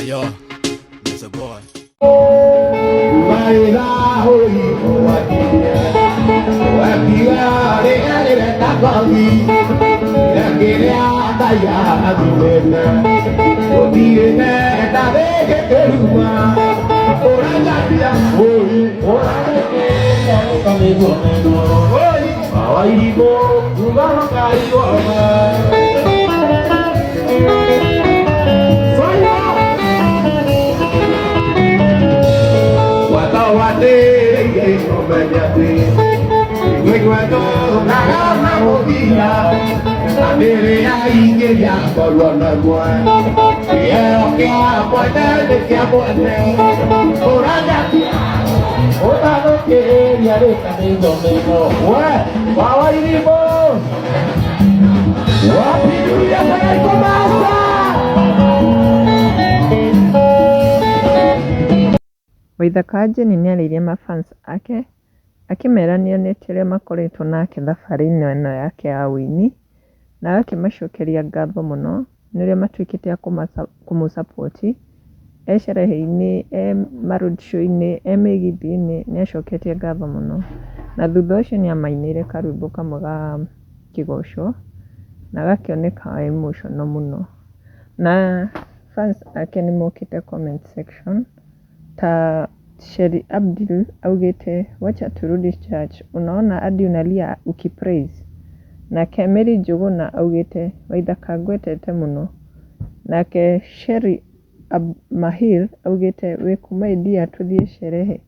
Yo, there's a boy. Waithaka Jane nĩarĩirie mafans ake akĩmera nĩonetie ũrĩa makoretwo nake thabarĩ-inĩ ĩno yake ya ũini na akĩmacokeria ngatho mũno nĩ ũrĩa matuĩkĩte a kũmũsapoti sherehe-inĩ, road show-inĩ, mĩgithi-inĩ, nĩacoketie ngatho mũno na thutha ũcio nĩamainĩire karwĩmbo kamwe ga kĩgoco na gakĩoneka emotional mũno na fans ake nĩmokĩte comment section ta Sherry Abdul augĩte wacha turudi church, unaona hadi unalia ukipraise. Nake Mary Njuguna augĩte Waithaka ngwetete mũno. Nake Sherry Mahil augĩte wĩ kuma India tũthiĩ sherehe.